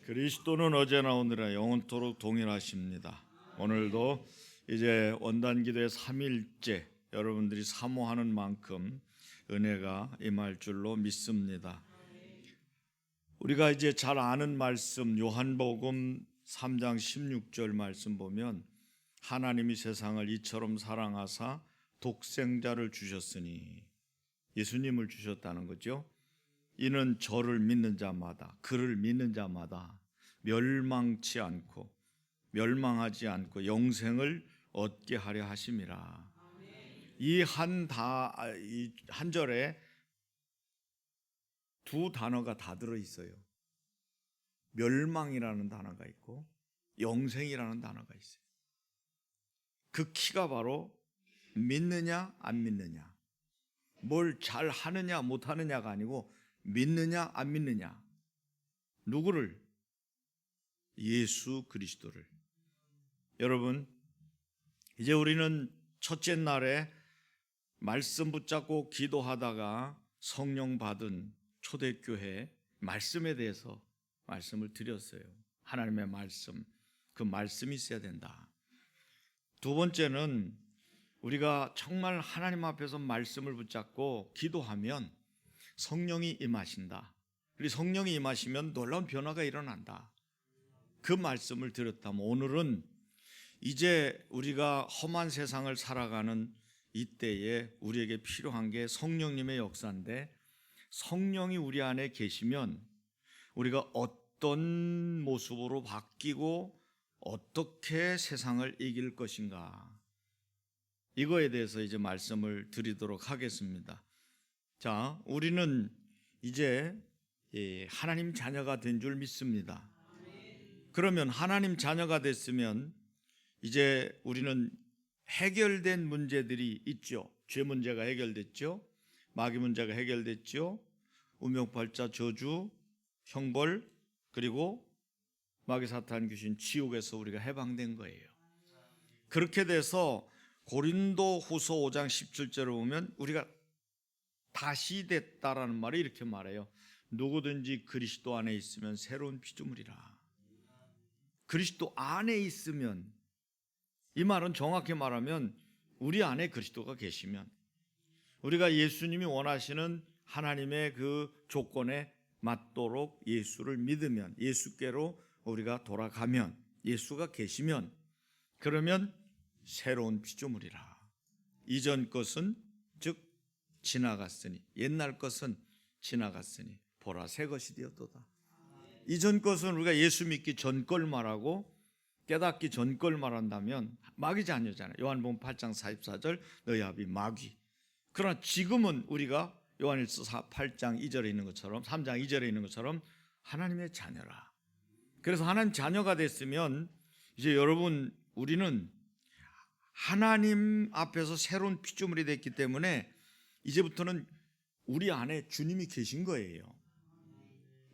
그리스도는 어제나 오늘이나 영원토록 동일하십니다. 오늘도 이제 원단기도의 3일째 여러분들이 사모하는 만큼 은혜가 임할 줄로 믿습니다. 우리가 이제 잘 아는 말씀 요한복음 3장 16절 말씀 보면 하나님이 세상을 이처럼 사랑하사 독생자를 주셨으니 예수님을 주셨다는 거죠. 이는 저를 믿는 자마다, 그를 믿는 자마다 멸망치 않고 멸망하지 않고 영생을 얻게 하려 하심이라. 이 한 절에 두 단어가 다 들어 있어요. 멸망이라는 단어가 있고 영생이라는 단어가 있어요. 그 키가 바로 믿느냐 안 믿느냐, 뭘 잘 하느냐 못 하느냐가 아니고 믿느냐 안 믿느냐. 누구를? 예수 그리스도를. 여러분, 이제 우리는 첫째 날에 말씀 붙잡고 기도하다가 성령 받은 초대교회 말씀에 대해서 말씀을 드렸어요. 하나님의 말씀, 그 말씀이 있어야 된다. 두 번째는 우리가 정말 하나님 앞에서 말씀을 붙잡고 기도하면 성령이 임하신다. 그리고 성령이 임하시면 놀라운 변화가 일어난다. 그 말씀을 드렸다면 오늘은 이제 우리가 험한 세상을 살아가는 이때에 우리에게 필요한 게 성령님의 역사인데, 성령이 우리 안에 계시면 우리가 어떤 모습으로 바뀌고 어떻게 세상을 이길 것인가, 이거에 대해서 이제 말씀을 드리도록 하겠습니다. 자, 우리는 이제 하나님 자녀가 된 줄 믿습니다. 그러면 하나님 자녀가 됐으면 이제 우리는 해결된 문제들이 있죠. 죄 문제가 해결됐죠. 마귀 문제가 해결됐죠. 운명팔자, 저주, 형벌, 그리고 마귀, 사탄, 귀신, 지옥에서 우리가 해방된 거예요. 그렇게 돼서 고린도 후서 5장 17절을 보면 우리가 다시 됐다라는 말이 이렇게 말해요. 누구든지 그리스도 안에 있으면 새로운 피조물이라. 그리스도 안에 있으면, 이 말은 정확히 말하면 우리 안에 그리스도가 계시면, 우리가 예수님이 원하시는 하나님의 그 조건에 맞도록 예수를 믿으면, 예수께로 우리가 돌아가면, 예수가 계시면, 그러면 새로운 피조물이라. 이전 것은 즉 지나갔으니, 옛날 것은 지나갔으니 보라 새 것이 되었도다. 이전 것은 우리가 예수 믿기 전 걸 말하고 깨닫기 전 걸 말한다면 마귀 자녀잖아요. 요한복음 8장 44절 너희 아비 마귀. 그러나 지금은 우리가 요한일서 8장 2절에 있는 것처럼, 3장 2절에 있는 것처럼 하나님의 자녀라. 그래서 하나님 자녀가 됐으면 이제 여러분, 우리는 하나님 앞에서 새로운 피조물이 됐기 때문에 이제부터는 우리 안에 주님이 계신 거예요.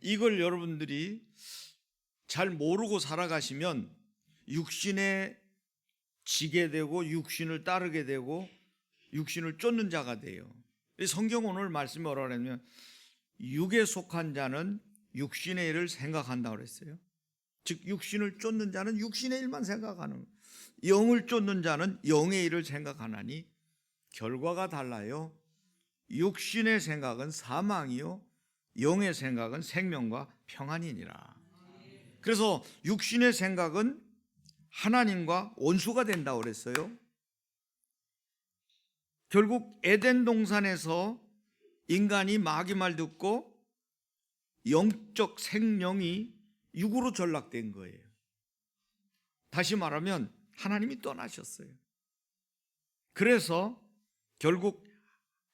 이걸 여러분들이 잘 모르고 살아가시면 육신에 지게 되고 육신을 따르게 되고 육신을 쫓는 자가 돼요. 성경 오늘 말씀이 뭐라고 그러냐면 육에 속한 자는 육신의 일을 생각한다고 그랬어요. 즉 육신을 쫓는 자는 육신의 일만 생각하는 거예요. 영을 쫓는 자는 영의 일을 생각하나니 결과가 달라요. 육신의 생각은 사망이요 영의 생각은 생명과 평안이니라. 그래서 육신의 생각은 하나님과 원수가 된다고 그랬어요. 결국 에덴 동산에서 인간이 마귀 말 듣고 영적 생명이 육으로 전락된 거예요. 다시 말하면 하나님이 떠나셨어요. 그래서 결국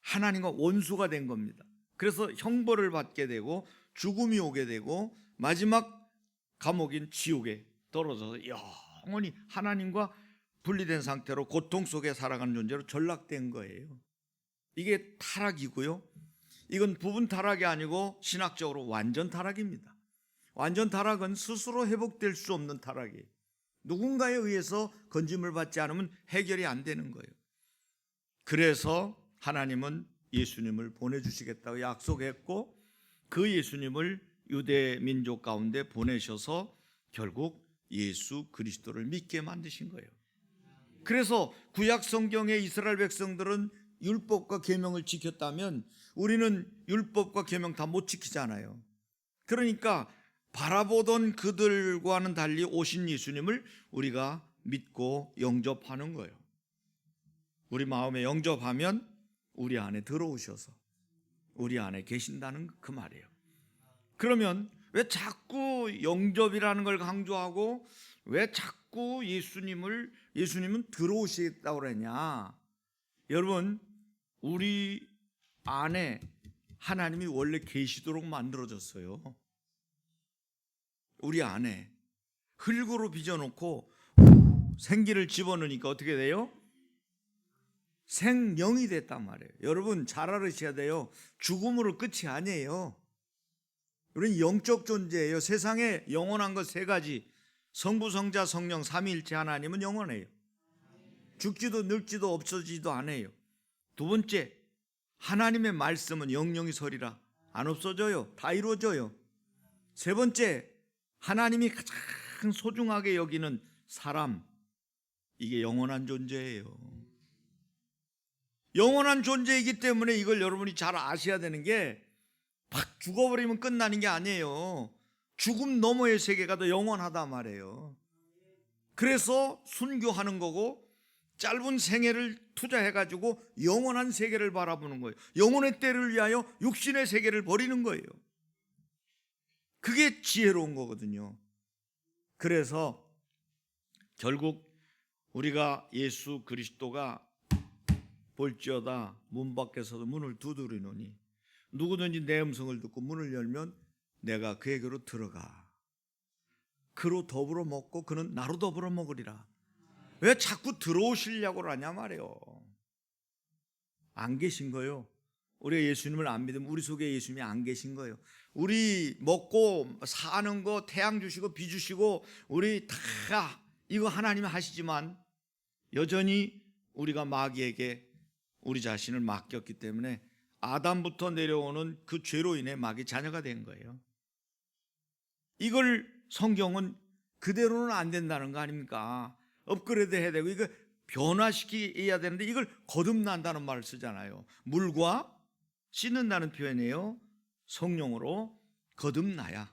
하나님과 원수가 된 겁니다. 그래서 형벌을 받게 되고 죽음이 오게 되고 마지막 감옥인 지옥에 떨어져서 영원히 하나님과 분리된 상태로 고통 속에 살아가는 존재로 전락된 거예요. 이게 타락이고요. 이건 부분 타락이 아니고 신학적으로 완전 타락입니다. 완전 타락은 스스로 회복될 수 없는 타락이에요. 누군가에 의해서 건짐을 받지 않으면 해결이 안 되는 거예요. 그래서 하나님은 예수님을 보내주시겠다고 약속했고 그 예수님을 유대 민족 가운데 보내셔서 결국 예수 그리스도를 믿게 만드신 거예요. 그래서 구약 성경의 이스라엘 백성들은 율법과 계명을 지켰다면 우리는 율법과 계명 다 못 지키잖아요. 그러니까 바라보던 그들과는 달리 오신 예수님을 우리가 믿고 영접하는 거예요. 우리 마음에 영접하면 우리 안에 들어오셔서 우리 안에 계신다는 그 말이에요. 그러면 왜 자꾸 영접이라는 걸 강조하고 왜 자꾸 예수님은 들어오시겠다고 그러냐? 여러분, 우리 안에 하나님이 원래 계시도록 만들어졌어요. 우리 안에 흙으로 빚어놓고 생기를 집어넣으니까 어떻게 돼요? 생명이 됐단 말이에요. 여러분 잘 알으셔야 돼요. 죽음으로 끝이 아니에요. 우리는 영적 존재예요. 세상에 영원한 것 세 가지. 성부, 성자, 성령 삼위일체 하나님은 영원해요. 죽지도 늙지도 없어지지도 않아요. 두 번째, 하나님의 말씀은 영영이 서리라. 안 없어져요. 다 이루어져요. 세 번째, 하나님이 가장 소중하게 여기는 사람, 이게 영원한 존재예요. 영원한 존재이기 때문에 이걸 여러분이 잘 아셔야 되는 게 팍 죽어버리면 끝나는 게 아니에요. 죽음 너머의 세계가 더 영원하단 말이에요. 그래서 순교하는 거고 짧은 생애를 투자해가지고 영원한 세계를 바라보는 거예요. 영혼의 때를 위하여 육신의 세계를 버리는 거예요. 그게 지혜로운 거거든요. 그래서 결국 우리가 예수 그리스도가 볼지어다 문 밖에서도 문을 두드리노니 누구든지 내 음성을 듣고 문을 열면 내가 그에게로 들어가 그로 더불어 먹고 그는 나로 더불어 먹으리라. 왜 자꾸 들어오시려고 하냐 말이에요. 안 계신 거예요. 우리가 예수님을 안 믿으면 우리 속에 예수님이 안 계신 거예요. 우리 먹고 사는 거 태양 주시고 비 주시고 우리 다 이거 하나님이 하시지만 여전히 우리가 마귀에게 우리 자신을 맡겼기 때문에 아담부터 내려오는 그 죄로 인해 마귀 자녀가 된 거예요. 이걸 성경은 그대로는 안 된다는 거 아닙니까? 업그레이드 해야 되고 이거 변화시켜야 되는데 이걸 거듭난다는 말을 쓰잖아요. 물과 씻는다는 표현이에요. 성령으로 거듭나야.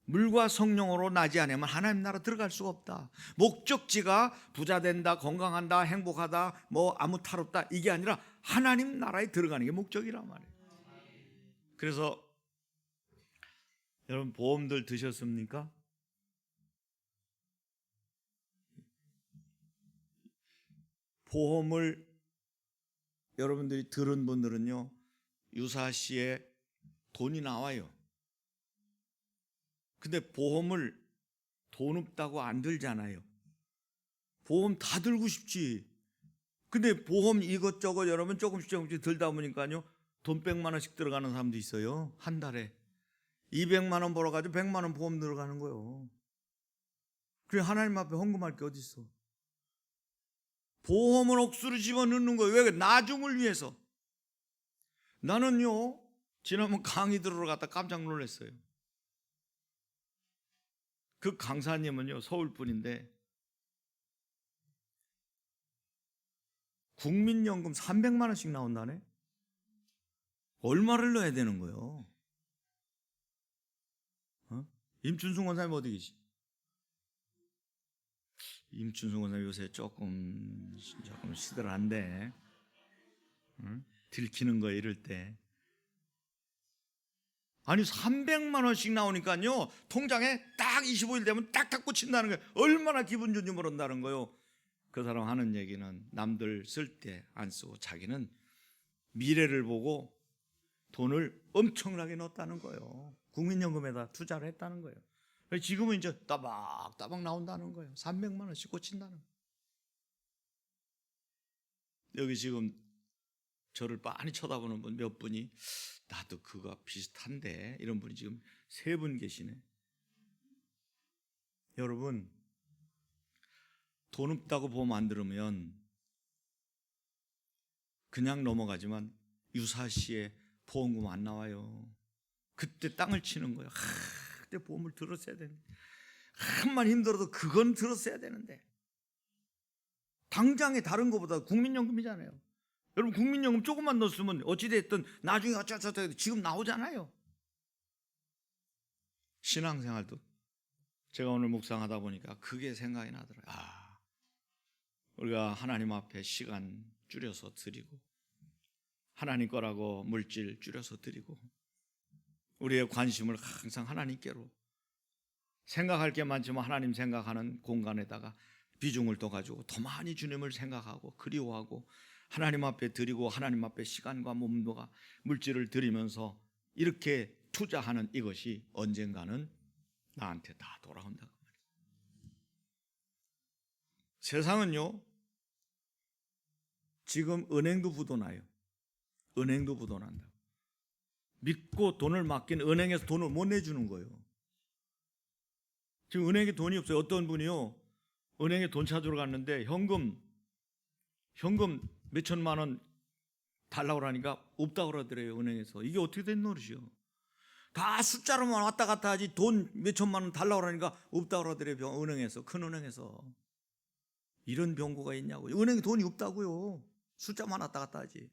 물과 성령으로 나지 않으면 하나님 나라 들어갈 수가 없다. 목적지가 부자 된다, 건강한다, 행복하다, 뭐 아무 탈 없다 이게 아니라 하나님 나라에 들어가는 게 목적이란 말이에요. 그래서 여러분 보험들 드셨습니까? 보험을 여러분들이 들은 분들은요 유사시에 돈이 나와요. 근데 보험을 돈 없다고 안 들잖아요. 보험 다 들고 싶지. 근데 보험 이것저것 여러분 조금씩 들다 보니까요 돈 100만 원씩 들어가는 사람도 있어요. 한 달에 200만 원 벌어가지고 100만 원 보험 들어가는 거예요. 그래 하나님 앞에 헌금할 게 어디 있어? 보험을 억수로 집어넣는 거예요. 왜? 나중을 위해서. 나는요 지난번 강의 들으러 갔다 깜짝 놀랐어요. 그 강사님은요 서울 분인데 국민연금 300만 원씩 나온다네. 얼마를 넣어야 되는 거예요? 임춘승 원사님 어디 계시? 임춘승 원사님 요새 조금 시들한데 들키는 거 이럴 때 아니 300만 원씩 나오니까요 통장에 딱 25일 되면 딱딱 꽂힌다는 거예요. 얼마나 기분 좋은지 모른다는 거예요. 그 사람 하는 얘기는 남들 쓸 때 안 쓰고 자기는 미래를 보고 돈을 엄청나게 넣었다는 거예요. 국민연금에다 투자를 했다는 거예요. 지금은 이제 따박따박 나온다는 거예요. 300만 원씩 꽂힌다는 거예요. 여기 지금 저를 빤히 쳐다보는 분 몇 분이 나도 그거 비슷한데 이런 분이 지금 3분 계시네. 여러분 돈 없다고 보험 안 들으면 그냥 넘어가지만 유사시에 보험금 안 나와요. 그때 땅을 치는 거예요. 그때 보험을 들었어야 되는데, 한만 힘들어도 그건 들었어야 되는데, 당장에 다른 것보다 국민연금이잖아요. 여러분 국민연금 조금만 넣었으면 어찌됐든 나중에 어쩌저쩌 지금 나오잖아요. 신앙생활도 제가 오늘 묵상하다 보니까 그게 생각이 나더라고요. 우리가 하나님 앞에 시간 줄여서 드리고, 하나님 거라고 물질 줄여서 드리고, 우리의 관심을 항상 하나님께로, 생각할 게 많지만 하나님 생각하는 공간에다가 비중을 더 가지고 더 많이 주님을 생각하고 그리워하고 하나님 앞에 드리고, 하나님 앞에 시간과 몸과 물질을 드리면서 이렇게 투자하는 이것이 언젠가는 나한테 다 돌아온다고 말이에요. 세상은요, 지금 은행도 부도나요. 은행도 부도난다고. 믿고 돈을 맡긴 은행에서 돈을 못 내주는 거예요. 지금 은행에 돈이 없어요. 어떤 분이요, 은행에 돈 찾으러 갔는데 현금 몇 천만 원 달라고 그러니까 없다고 그러더래요. 은행에서. 이게 어떻게 된 노릇이요? 다 숫자로만 왔다 갔다 하지 돈 몇 천만 원 달라고 그러니까 없다고 그러더래요. 은행에서, 큰 은행에서. 이런 병고가 있냐고요. 은행에 돈이 없다고요. 숫자만 왔다 갔다 하지.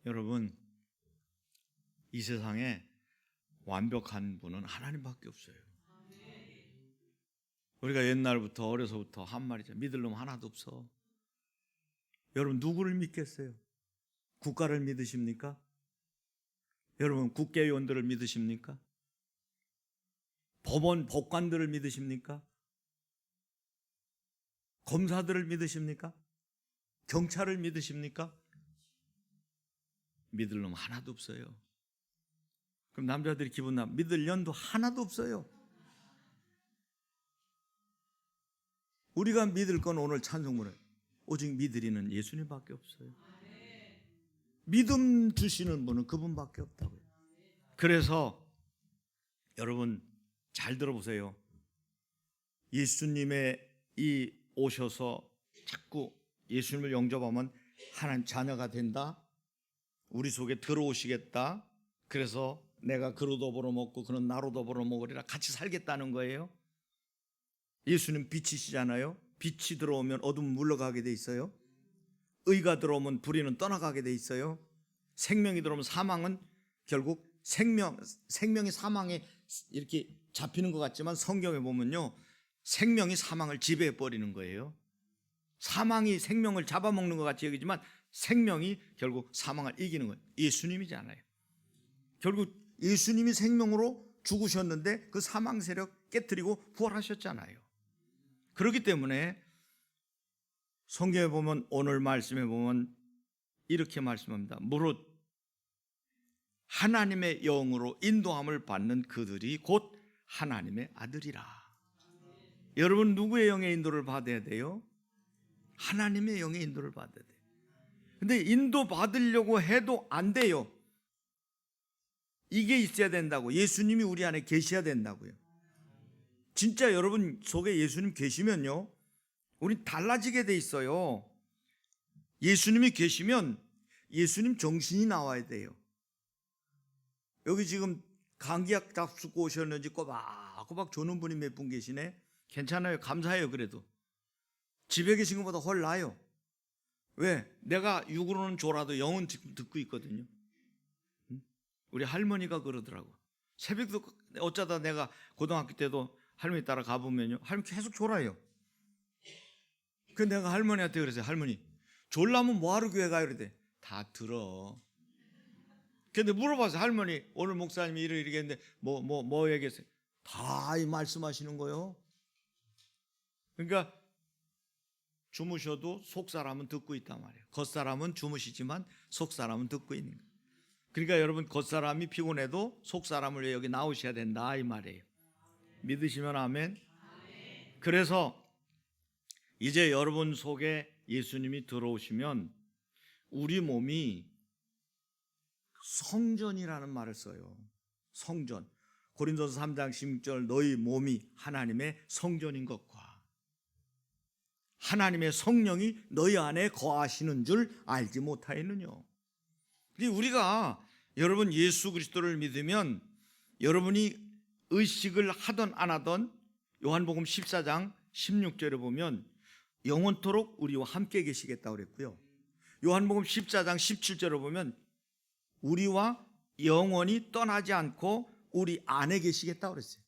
여러분, 이 세상에 완벽한 분은 하나님밖에 없어요. 우리가 옛날부터 어려서부터 한 말이죠. 믿을 놈 하나도 없어. 여러분 누구를 믿겠어요? 국가를 믿으십니까? 여러분 국회의원들을 믿으십니까? 법관들을 믿으십니까? 검사들을 믿으십니까? 경찰을 믿으십니까? 믿을 놈 하나도 없어요. 그럼 남자들이 기분 나, 믿을 년도 하나도 없어요. 우리가 믿을 건 오늘 찬송문에 오직 믿으리는 예수님밖에 없어요. 믿음 주시는 분은 그분밖에 없다고요. 그래서 여러분 잘 들어보세요. 예수님의 이 오셔서 자꾸 예수님을 영접하면 하나님 자녀가 된다, 우리 속에 들어오시겠다, 그래서 내가 그로도 벌어먹고 그는 나로도 벌어먹으리라, 같이 살겠다는 거예요. 예수님 빛이시잖아요. 빛이 들어오면 어둠은 물러가게 돼 있어요. 의가 들어오면 불의는 떠나가게 돼 있어요. 생명이 들어오면 사망은 결국 생명이 사망에 이렇게 잡히는 것 같지만 성경에 보면요, 생명이 사망을 지배해 버리는 거예요. 사망이 생명을 잡아먹는 것 같이 여기지만 생명이 결국 사망을 이기는 거예요. 예수님이잖아요. 결국 예수님이 생명으로 죽으셨는데 그 사망 세력 깨뜨리고 부활하셨잖아요. 그렇기 때문에 성경에 보면, 오늘 말씀에 보면 이렇게 말씀합니다. 무릇 하나님의 영으로 인도함을 받는 그들이 곧 하나님의 아들이라. 여러분 누구의 영의 인도를 받아야 돼요? 하나님의 영의 인도를 받아야 돼요. 근데 인도 받으려고 해도 안 돼요. 이게 있어야 된다고. 예수님이 우리 안에 계셔야 된다고요. 진짜 여러분 속에 예수님 계시면요, 우린 달라지게 돼 있어요. 예수님이 계시면 예수님 정신이 나와야 돼요. 여기 지금 감기약 잡수고 오셨는지 꼬박꼬박 조는 분이 몇 분 계시네. 괜찮아요. 감사해요. 그래도 집에 계신 것보다 훨 나아요. 왜? 내가 육으로는 졸아도 영은 지금 듣고 있거든요. 우리 할머니가 그러더라고. 새벽도 어쩌다 내가 고등학교 때도 할머니 따라 가보면요, 할머니 계속 졸아요. 그 내가 할머니한테 그랬어요. 할머니 졸라면 뭐하러 교회 가요? 그랬더니 다 들어. 근데 물어봤어요. 할머니 오늘 목사님이 이렇게 했는데 뭐 얘기했어요? 다 이 말씀하시는 거예요. 그러니까 주무셔도 속사람은 듣고 있단 말이에요. 겉사람은 주무시지만 속사람은 듣고 있는 거예요. 그러니까 여러분 겉사람이 피곤해도 속사람을 위해 여기 나오셔야 된다 이 말이에요. 믿으시면 아멘. 그래서 이제 여러분 속에 예수님이 들어오시면 우리 몸이 성전이라는 말을 써요. 성전. 고린도서 3장 16절 너희 몸이 하나님의 성전인 것과 하나님의 성령이 너희 안에 거하시는 줄 알지 못하였느냐. 우리가 여러분 예수 그리스도를 믿으면 여러분이 의식을 하던 안 하던 요한복음 14장 16절에 보면 영원토록 우리와 함께 계시겠다고 그랬고요. 요한복음 14장 17절에 보면 우리와 영원히 떠나지 않고 우리 안에 계시겠다고 그랬어요.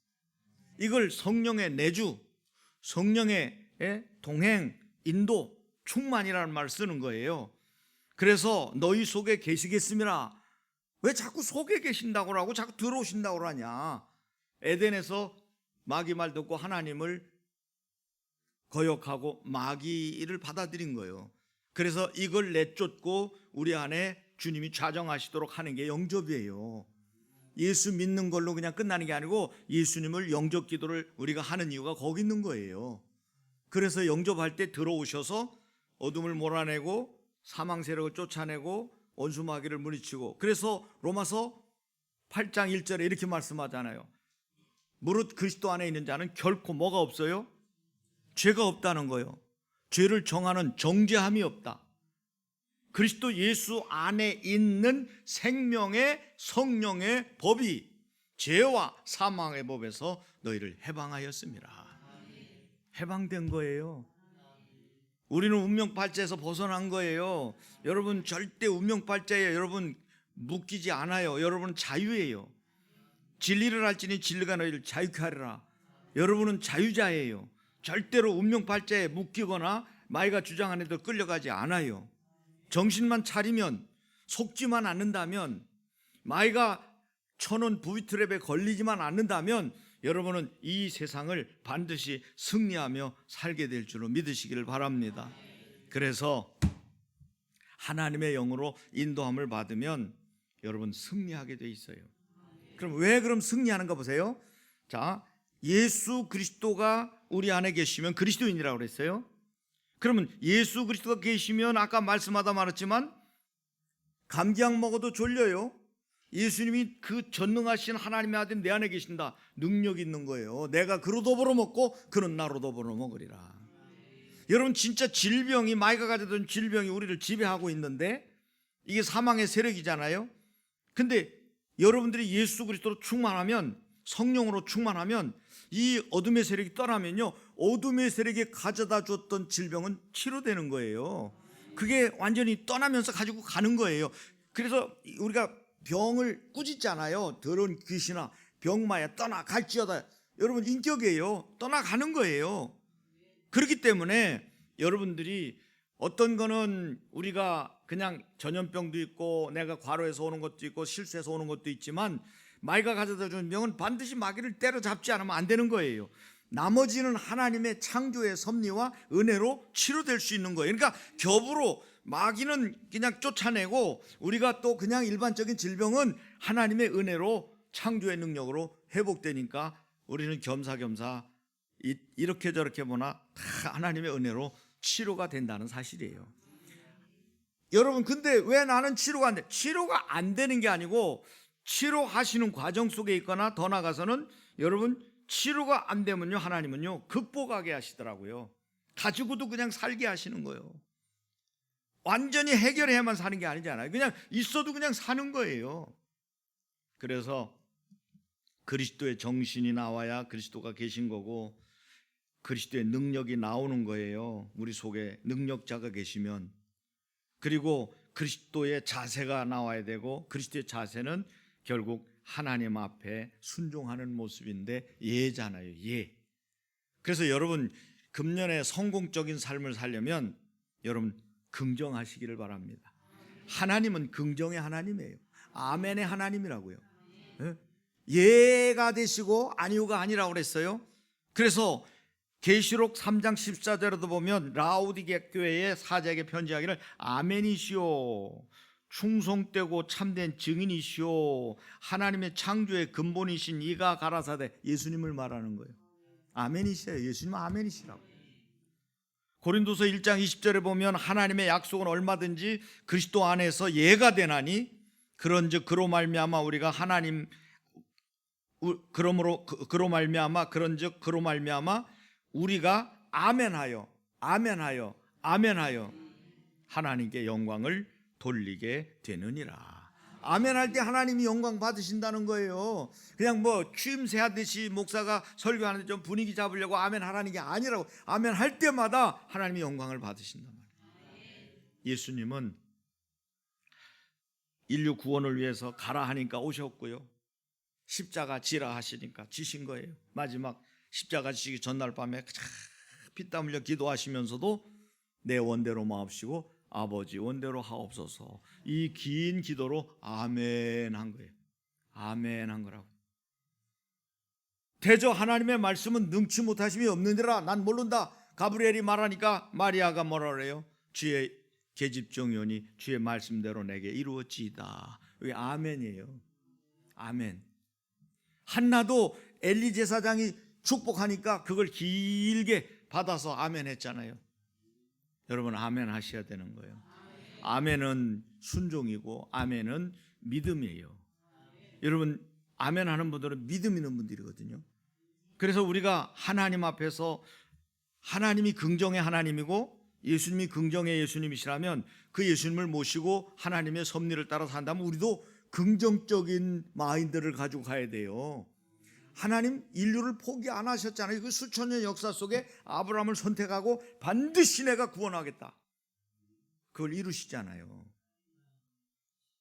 이걸 성령의 내주, 성령의 동행, 인도, 충만이라는 말을 쓰는 거예요. 그래서 너희 속에 계시겠습니다. 왜 자꾸 속에 계신다고 하고 자꾸 들어오신다고 하냐. 에덴에서 마귀 말 듣고 하나님을 거역하고 마귀를 받아들인 거예요. 그래서 이걸 내쫓고 우리 안에 주님이 좌정하시도록 하는 게 영접이에요. 예수 믿는 걸로 그냥 끝나는 게 아니고 예수님을 영접 기도를 우리가 하는 이유가 거기 있는 거예요. 그래서 영접할 때 들어오셔서 어둠을 몰아내고 사망 세력을 쫓아내고 원수 마귀를 물리치고, 그래서 로마서 8장 1절에 이렇게 말씀하잖아요. 무릇 그리스도 안에 있는 자는 결코 뭐가 없어요? 죄가 없다는 거예요. 죄를 정하는 정죄함이 없다. 그리스도 예수 안에 있는 생명의 성령의 법이 죄와 사망의 법에서 너희를 해방하였습니다. 해방된 거예요. 우리는 운명팔자에서 벗어난 거예요. 여러분 절대 운명팔자에 여러분 묶이지 않아요. 여러분은 자유예요. 진리를 알지니 진리가 너희를 자유케 하리라. 여러분은 자유자예요. 절대로 운명팔자에 묶이거나 마귀가 주장하는 데도 끌려가지 않아요. 정신만 차리면, 속지만 않는다면, 마귀가 쳐놓은 부비트랩에 걸리지만 않는다면 여러분은 이 세상을 반드시 승리하며 살게 될 줄로 믿으시기를 바랍니다. 그래서 하나님의 영으로 인도함을 받으면 여러분 승리하게 돼 있어요. 그럼 왜 그럼 승리하는가 보세요. 자, 예수 그리스도가 우리 안에 계시면 그리스도인이라고 그랬어요. 그러면 예수 그리스도가 계시면 아까 말씀하다 말했지만 감기약 먹어도 졸려요. 예수님이 그 전능하신 하나님의 아들 내 안에 계신다. 능력 있는 거예요. 내가 그로 더불어 먹고 그는 나로 더불어 먹으리라. 여러분 진짜 질병이, 마귀가 가져던 질병이 우리를 지배하고 있는데 이게 사망의 세력이잖아요. 근데 여러분들이 예수 그리스도로 충만하면, 성령으로 충만하면 이 어둠의 세력이 떠나면요, 어둠의 세력이 가져다 줬던 질병은 치료되는 거예요. 그게 완전히 떠나면서 가지고 가는 거예요. 그래서 우리가 병을 꾸짖잖아요. 더러운 귀신아 병마야 떠나갈지어다. 여러분 인격이에요. 떠나가는 거예요. 그렇기 때문에 여러분들이 어떤 거는 우리가 그냥 전염병도 있고 내가 과로해서 오는 것도 있고 실수해서 오는 것도 있지만 마귀가 가져다 주는 병은 반드시 마귀를 때려잡지 않으면 안 되는 거예요. 나머지는 하나님의 창조의 섭리와 은혜로 치료될 수 있는 거예요. 그러니까 겹으로 마귀는 그냥 쫓아내고 우리가 또 그냥 일반적인 질병은 하나님의 은혜로 창조의 능력으로 회복되니까 우리는 겸사겸사 이렇게 저렇게 보나 다 하나님의 은혜로 치료가 된다는 사실이에요. 여러분 근데 왜 나는 치료가 안 돼? 치료가 안 되는 게 아니고 치료하시는 과정 속에 있거나 더 나아가서는 여러분 치료가 안 되면요 하나님은요 극복하게 하시더라고요. 가지고도 그냥 살게 하시는 거예요. 완전히 해결해야만 사는 게 아니잖아요. 그냥 있어도 그냥 사는 거예요. 그래서 그리스도의 정신이 나와야 그리스도가 계신 거고 그리스도의 능력이 나오는 거예요. 우리 속에 능력자가 계시면. 그리고 그리스도의 자세가 나와야 되고 그리스도의 자세는 결국 하나님 앞에 순종하는 모습인데 예잖아요. 예. 그래서 여러분 금년에 성공적인 삶을 살려면 여러분 긍정하시기를 바랍니다. 하나님은 긍정의 하나님이에요. 아멘의 하나님이라고요. 예가 되시고 아니오가 아니라고 그랬어요. 그래서 계시록 3장 14절에도 보면 라오디게 교회의 사자에게 편지하기를 아멘이시오, 충성되고 참된 증인이시오, 하나님의 창조의 근본이신 이가 가라사대, 예수님을 말하는 거예요. 아멘이시에요. 예수님은 아멘이시라고. 고린도서 1장 20절에 보면 하나님의 약속은 얼마든지 그리스도 안에서 예가 되나니 그런즉 그로 말미암아 우리가 하나님 그로 말미암아 그런즉 그로 말미암아 우리가 아멘하여 하나님께 영광을 돌리게 되느니라. 아멘 할 때 하나님이 영광 받으신다는 거예요. 그냥 뭐 취임새 하듯이 목사가 설교하는데 좀 분위기 잡으려고 아멘 하라는 게 아니라고. 아멘 할 때마다 하나님이 영광을 받으신단 말이에요. 예수님은 인류 구원을 위해서 가라 하니까 오셨고요, 십자가 지라 하시니까 지신 거예요. 마지막 십자가 지기 전날 밤에 피땀 흘려 기도하시면서도 내 원대로 마옵시고 아버지 원대로 하옵소서, 이 긴 기도로 아멘 한 거예요. 아멘 한 거라고. 대저 하나님의 말씀은 능치 못하심이 없느니라 난 모른다. 가브리엘이 말하니까 마리아가 뭐라 그래요? 주의 계집종이오니 주의 말씀대로 내게 이루어지이다. 이게 아멘이에요. 아멘. 한나도 엘리 제사장이 축복하니까 그걸 길게 받아서 아멘 했잖아요. 여러분 아멘 하셔야 되는 거예요. 아멘은 순종이고 아멘은 믿음이에요. 여러분 아멘 하는 분들은 믿음 있는 분들이거든요. 그래서 우리가 하나님 앞에서, 하나님이 긍정의 하나님이고 예수님이 긍정의 예수님이시라면 그 예수님을 모시고 하나님의 섭리를 따라 산다면 우리도 긍정적인 마인드를 가지고 가야 돼요. 하나님 인류를 포기 안 하셨잖아요. 그 수천 년 역사 속에 아브라함을 선택하고 반드시 내가 구원하겠다, 그걸 이루시잖아요.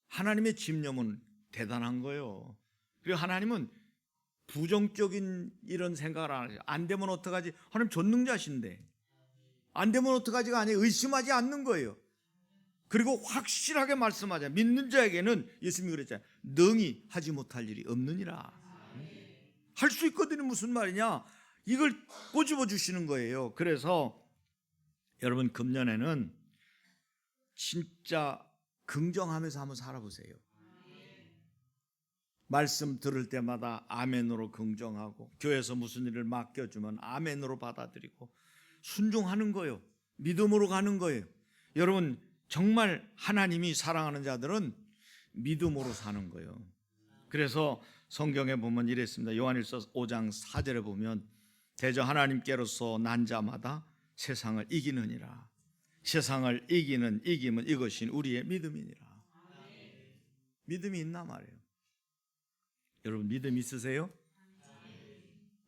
하나님의 집념은 대단한 거예요. 그리고 하나님은 부정적인 이런 생각을 안 하죠. 안 되면 어떡하지? 하나님 전능자신데 안 되면 어떡하지가 아니에요. 의심하지 않는 거예요. 그리고 확실하게 말씀하자. 믿는 자에게는 예수님이 그랬잖아요. 능히 하지 못할 일이 없느니라. 할 수 있거든요. 무슨 말이냐? 이걸 꼬집어 주시는 거예요. 그래서 여러분 금년에는 진짜 긍정하면서 한번 살아보세요. 말씀 들을 때마다 아멘으로 긍정하고, 교회에서 무슨 일을 맡겨주면 아멘으로 받아들이고 순종하는 거예요. 믿음으로 가는 거예요. 여러분 정말 하나님이 사랑하는 자들은 믿음으로 사는 거예요. 그래서 성경에 보면 이랬습니다. 요한일서 5장 4절에 보면 대저 하나님께로서 난 자마다 세상을 이기느니라. 세상을 이기는 이김은 이것이 우리의 믿음이니라. 믿음이 있나 말이에요. 여러분 믿음 있으세요?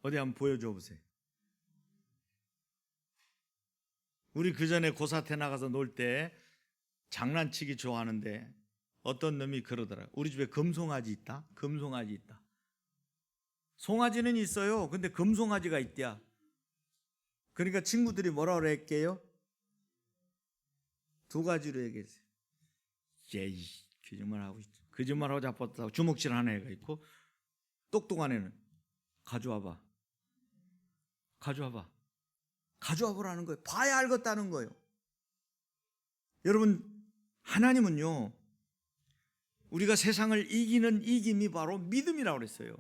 어디 한번 보여줘 보세요. 우리 그 전에 고사태 나가서 놀 때 장난치기 좋아하는데 어떤 놈이 그러더라. 우리 집에 금송아지 있다. 금송아지 있다. 송아지는 있어요. 근데 금송아지가 있대야. 그러니까 친구들이 뭐라 그랬게요? 두 가지로 얘기했어요. 에이, 거짓말하고 있죠. 거짓말하고 잡았다고 주먹질 하는 애가 있고, 똑똑한 애는 가져와봐. 가져와봐. 가져와보라는 거예요. 봐야 알겠다는 거예요. 여러분 하나님은요, 우리가 세상을 이기는 이김이 바로 믿음이라고 그랬어요.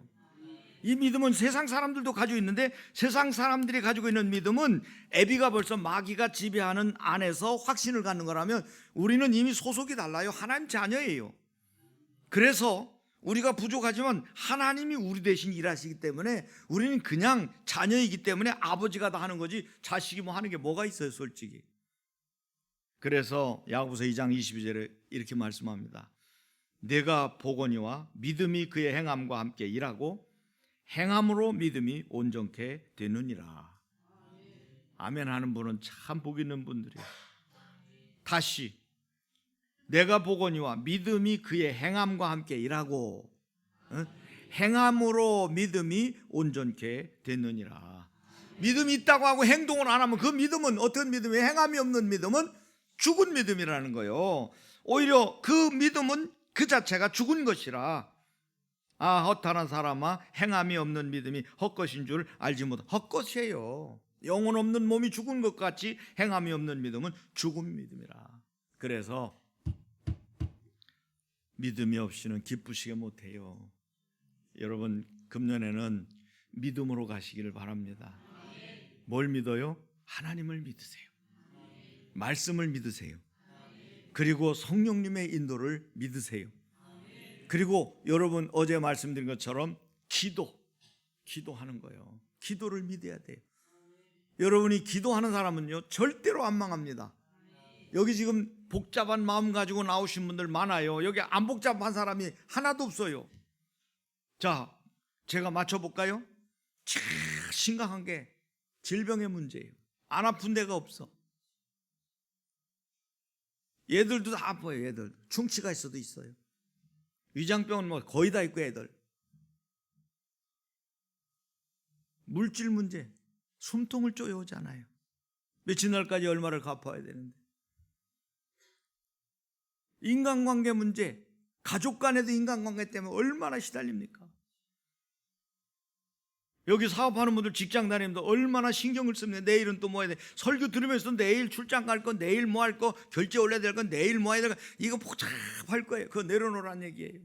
이 믿음은 세상 사람들도 가지고 있는데, 세상 사람들이 가지고 있는 믿음은 애비가 벌써 마귀가 지배하는 안에서 확신을 갖는 거라면 우리는 이미 소속이 달라요. 하나님 자녀예요. 그래서 우리가 부족하지만 하나님이 우리 대신 일하시기 때문에 우리는 그냥 자녀이기 때문에 아버지가 다 하는 거지 자식이 뭐 하는 게 뭐가 있어요 솔직히. 그래서 야고보서 2장 22절에 이렇게 말씀합니다. 내가 보거니와 믿음이 그의 행함과 함께 일하고 행함으로 믿음이 온전케 되느니라. 아멘 하는 분은 참 복 있는 분들이에요. 다시 내가 보거니와 믿음이 그의 행함과 함께 일하고 행함으로 믿음이 온전케 되느니라. 믿음이 있다고 하고 행동을 안 하면 그 믿음은 어떤 믿음이에요? 행함이 없는 믿음은 죽은 믿음이라는 거예요. 오히려 그 믿음은 그 자체가 죽은 것이라. 아, 허탄한 사람아, 행함이 없는 믿음이 헛것인 줄 알지 못. 헛것이에요. 영혼 없는 몸이 죽은 것 같이 행함이 없는 믿음은 죽은 믿음이라. 그래서 믿음이 없이는 기쁘시게 못해요. 여러분 금년에는 믿음으로 가시기를 바랍니다. 뭘 믿어요? 하나님을 믿으세요. 말씀을 믿으세요. 그리고 성령님의 인도를 믿으세요. 그리고 여러분 어제 말씀드린 것처럼 기도하는 거예요. 기도를 믿어야 돼요. 여러분이 기도하는 사람은요 절대로 안 망합니다. 여기 지금 복잡한 마음 가지고 나오신 분들 많아요. 여기 안 복잡한 사람이 하나도 없어요. 자, 제가 맞춰볼까요? 참 심각한 게 질병의 문제예요. 안 아픈 데가 없어. 얘들도 다 아파요. 얘들 충치가 있어도 있어요. 위장병은 뭐 거의 다 있고, 애들 물질 문제, 숨통을 쪼여오잖아요. 며칠 날까지 얼마를 갚아야 되는데. 인간관계 문제, 가족 간에도 인간관계 때문에 얼마나 시달립니까? 여기 사업하는 분들, 직장 다니는 분들 얼마나 신경을 씁니까? 내일은 또 뭐 해야 돼? 설교 들으면서 내일 출장 갈 거, 내일 뭐 할 거, 결제 올려야 될 거, 내일 뭐 해야 될 거, 이거 복잡할 거예요. 그거 내려놓으라는 얘기예요.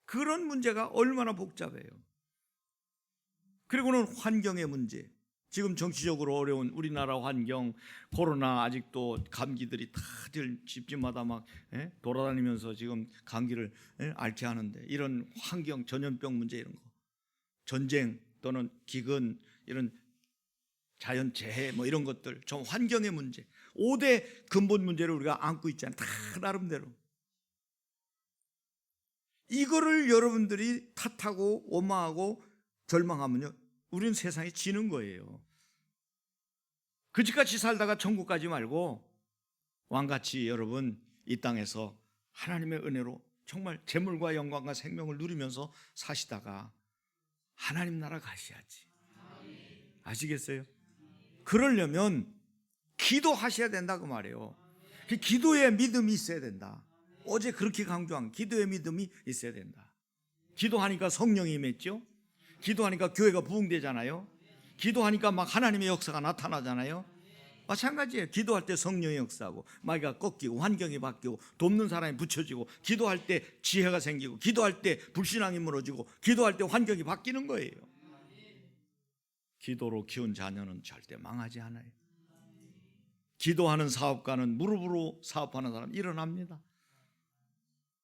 그런 문제가 얼마나 복잡해요. 그리고는 환경의 문제. 지금 정치적으로 어려운 우리나라 환경, 코로나, 아직도 감기들이 다들 집집마다 막 돌아다니면서 지금 감기를 앓게 하는데, 이런 환경, 전염병 문제, 이런 거, 전쟁 또는 기근, 이런 자연재해 뭐 이런 것들, 좀 환경의 문제, 5대 근본 문제를 우리가 안고 있잖아요. 다 나름대로. 이거를 여러분들이 탓하고 원망하고 절망하면요, 우리는 세상에 지는 거예요. 그지같이 살다가 천국 가지 말고 왕같이 여러분 이 땅에서 하나님의 은혜로 정말 재물과 영광과 생명을 누리면서 사시다가 하나님 나라 가셔야지. 아시겠어요? 그러려면 기도하셔야 된다 그 말이에요. 기도의 믿음이 있어야 된다. 어제 그렇게 강조한 기도의 믿음이 있어야 된다. 기도하니까 성령이 임했죠. 기도하니까 교회가 부흥되잖아요. 기도하니까 막 하나님의 역사가 나타나잖아요. 마찬가지예요. 기도할 때 성령의 역사하고, 마귀가 꺾이고 환경이 바뀌고 돕는 사람이 붙여지고, 기도할 때 지혜가 생기고, 기도할 때 불신앙이 무너지고, 기도할 때 환경이 바뀌는 거예요. 기도로 키운 자녀는 절대 망하지 않아요. 기도하는 사업가는, 무릎으로 사업하는 사람 일어납니다.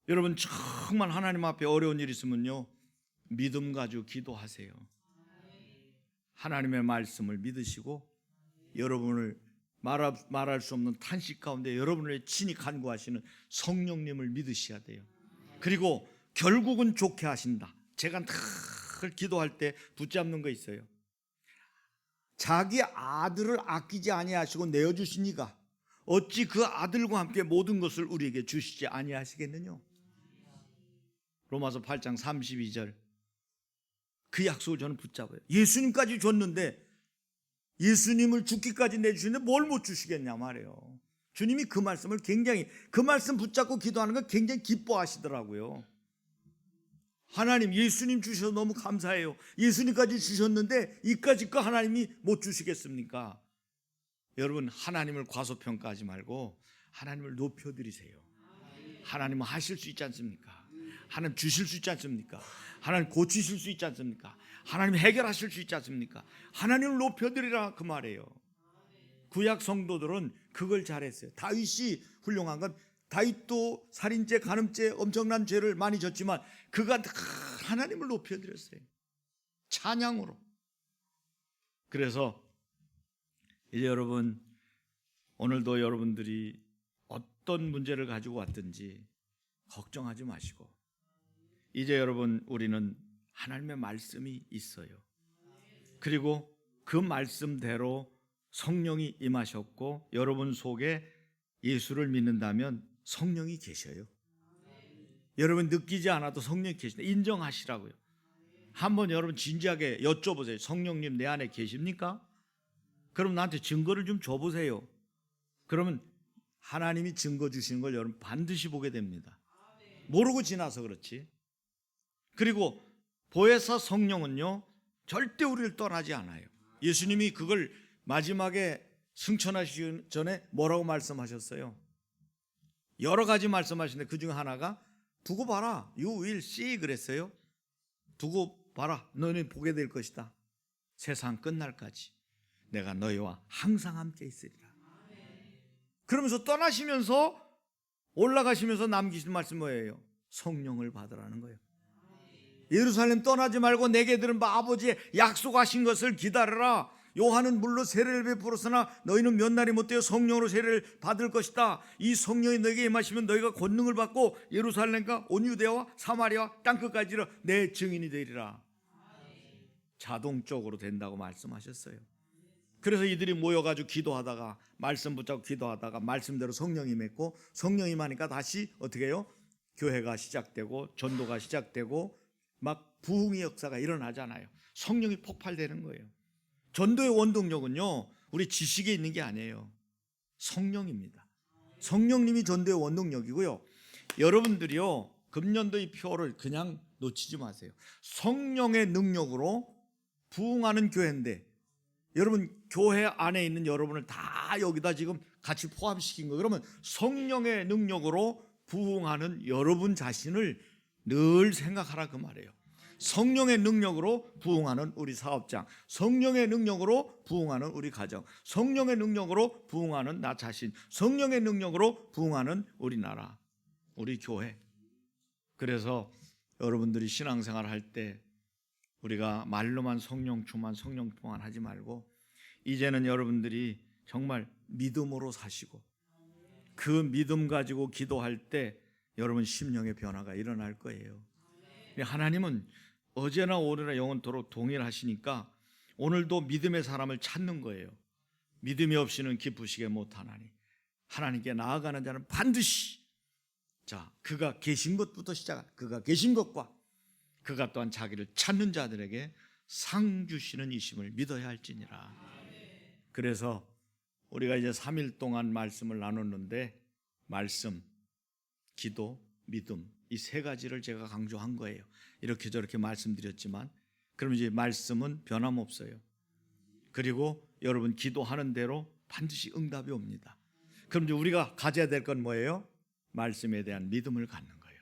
여러분 정말 하나님 앞에 어려운 일 있으면요, 믿음 가지고 기도하세요. 하나님의 말씀을 믿으시고, 여러분을 말할 수 없는 탄식 가운데 여러분을 친히 간구하시는 성령님을 믿으셔야 돼요. 그리고 결국은 좋게 하신다. 제가 늘 기도할 때 붙잡는 거 있어요. 자기 아들을 아끼지 아니하시고 내어주시니가 어찌 그 아들과 함께 모든 것을 우리에게 주시지 아니하시겠느냐. 로마서 8장 32절. 그 약속을 저는 붙잡아요. 예수님까지 줬는데, 예수님을 죽기까지 내주시는데 뭘 못 주시겠냐 말이에요. 주님이 그 말씀을 굉장히, 그 말씀 붙잡고 기도하는 걸 굉장히 기뻐하시더라고요. 하나님, 예수님 주셔서 너무 감사해요. 예수님까지 주셨는데 이까짓 거 하나님이 못 주시겠습니까? 여러분, 하나님을 과소평가하지 말고 하나님을 높여드리세요. 하나님은 하실 수 있지 않습니까? 하나님 주실 수 있지 않습니까? 하나님 고치실 수 있지 않습니까? 하나님 해결하실 수 있지 않습니까? 하나님을 높여드리라 그 말이에요. 구약 성도들은 그걸 잘했어요. 다윗이 훌륭한 건, 다윗도 살인죄, 간음죄, 엄청난 죄를 많이 졌지만 그가 하나님을 높여드렸어요. 찬양으로. 그래서 이제 여러분, 오늘도 여러분들이 어떤 문제를 가지고 왔든지 걱정하지 마시고, 이제 여러분, 우리는 하나님의 말씀이 있어요. 그리고 그 말씀대로 성령이 임하셨고, 여러분 속에 예수를 믿는다면 성령이 계셔요. 여러분 느끼지 않아도 성령이 계신다. 인정하시라고요. 한번 여러분 진지하게 여쭤보세요. 성령님 내 안에 계십니까? 그럼 나한테 증거를 좀 줘보세요. 그러면 하나님이 증거 주시는 걸 여러분 반드시 보게 됩니다. 모르고 지나서 그렇지. 그리고 보혜사 성령은요, 절대 우리를 떠나지 않아요. 예수님이 그걸 마지막에 승천하시기 전에 뭐라고 말씀하셨어요? 여러 가지 말씀하시는데 그 중에 하나가 두고 봐라, you will see 그랬어요. 두고 봐라, 너는 보게 될 것이다. 세상 끝날까지 내가 너희와 항상 함께 있으리라. 그러면서 떠나시면서, 올라가시면서 남기신 말씀 뭐예요? 성령을 받으라는 거예요. 예루살렘 떠나지 말고 내게 들은 바 아버지의 약속하신 것을 기다려라. 요한은 물로 세례를 베풀었으나 너희는 몇 날이 못되어 성령으로 세례를 받을 것이다. 이 성령이 너희에게 임하시면 너희가 권능을 받고 예루살렘과 온 유대와 사마리아 땅끝까지 이르러 내 증인이 되리라. 자동적으로 된다고 말씀하셨어요. 그래서 이들이 모여가지고 기도하다가 말씀 붙잡고 기도하다가 말씀대로 성령이 맺고 성령이 임하니까 다시 어떻게 해요? 교회가 시작되고 전도가 시작되고 막 부흥의 역사가 일어나잖아요. 성령이 폭발되는 거예요. 전도의 원동력은요, 우리 지식에 있는 게 아니에요. 성령입니다. 성령님이 전도의 원동력이고요. 여러분들이요, 금년도의 표를 그냥 놓치지 마세요. 성령의 능력으로 부흥하는 교회인데, 여러분 교회 안에 있는 여러분을 다 여기다 지금 같이 포함시킨 거예요. 그러면 성령의 능력으로 부흥하는 여러분 자신을 늘 생각하라 그 말이에요. 성령의 능력으로 부흥하는 우리 사업장, 성령의 능력으로 부흥하는 우리 가정, 성령의 능력으로 부흥하는 나 자신, 성령의 능력으로 부흥하는 우리 나라, 우리 교회. 그래서 여러분들이 신앙생활 할 때 우리가 말로만 성령 충만 하지 말고 이제는 여러분들이 정말 믿음으로 사시고 그 믿음 가지고 기도할 때 여러분 심령의 변화가 일어날 거예요. 하나님은 어제나 오늘이나 영원토록 동일하시니까 오늘도 믿음의 사람을 찾는 거예요. 믿음이 없이는 기쁘시게 못하나니 하나님께 나아가는 자는 반드시 그가 계신 것부터 그가 계신 것과 그가 또한 자기를 찾는 자들에게 상 주시는 이심을 믿어야 할지니라. 그래서 우리가 이제 3일 동안 말씀을 나눴는데 말씀, 기도, 믿음 이 세 가지를 제가 강조한 거예요. 이렇게 저렇게 말씀드렸지만 그럼 이제 말씀은 변함없어요. 그리고 여러분 기도하는 대로 반드시 응답이 옵니다. 그럼 이제 우리가 가져야 될 건 뭐예요? 말씀에 대한 믿음을 갖는 거예요.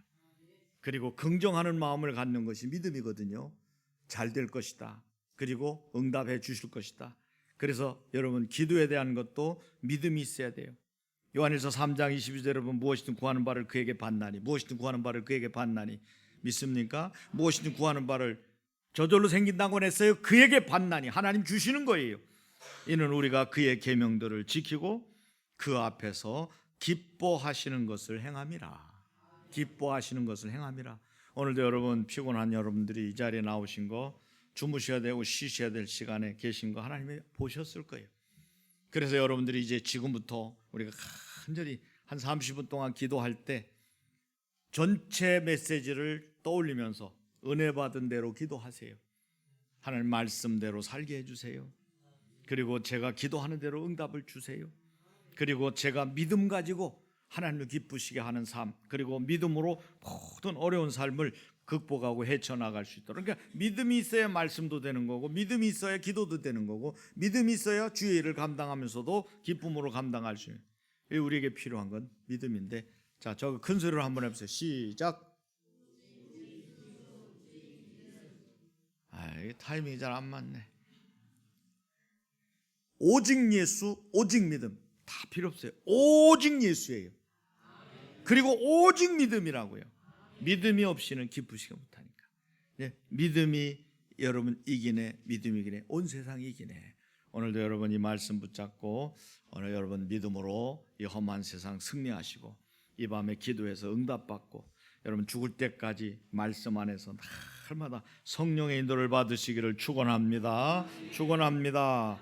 그리고 긍정하는 마음을 갖는 것이 믿음이거든요. 잘 될 것이다. 그리고 응답해 주실 것이다. 그래서 여러분 기도에 대한 것도 믿음이 있어야 돼요. 요한일서 3장 22절에 여러분 무엇이든 구하는 바를 그에게 받나니 무엇이든 구하는 바를 그에게 받나니 믿습니까? 무엇이든 구하는 바를 저절로 생긴다고 했어요. 그에게 받나니 하나님 주시는 거예요. 이는 우리가 그의 계명들을 지키고 그 앞에서 기뻐하시는 것을 행함이라. 기뻐하시는 것을 행함이라. 오늘도 여러분 피곤한 여러분들이 이 자리에 나오신 거 주무셔야 되고 쉬셔야 될 시간에 계신 거 하나님이 보셨을 거예요. 그래서 여러분들이 이제 지금부터 우리가 간절히 한 30분 동안 기도할 때 전체 메시지를 떠올리면서 은혜 받은 대로 기도하세요. 하나님 말씀대로 살게 해주세요. 그리고 제가 기도하는 대로 응답을 주세요. 그리고 제가 믿음 가지고 하나님을 기쁘시게 하는 삶, 그리고 믿음으로 모든 어려운 삶을 극복하고 헤쳐나갈 수 있도록. 그러니까 믿음이 있어야 말씀도 되는 거고 믿음이 있어야 기도도 되는 거고 믿음이 있어야 주의 일을 감당하면서도 기쁨으로 감당할 수 있는. 우리에게 필요한 건 믿음인데, 자, 저 큰 소리로 한번 해보세요. 시작. 이게 타이밍이 잘 안 맞네. 오직 예수, 오직 믿음 다 필요 없어요. 오직 예수예요. 그리고 오직 믿음이라고요. 믿음이 없이는 기쁘시게 못하니까. 믿음이 여러분 이기네, 믿음이 이기네, 온 세상이 이기네. 오늘도 여러분 이 말씀 붙잡고 오늘 여러분 믿음으로 이 험한 세상 승리하시고 이 밤에 기도해서 응답받고 여러분 죽을 때까지 말씀 안에서 날마다 성령의 인도를 받으시기를 축원합니다. 축원합니다.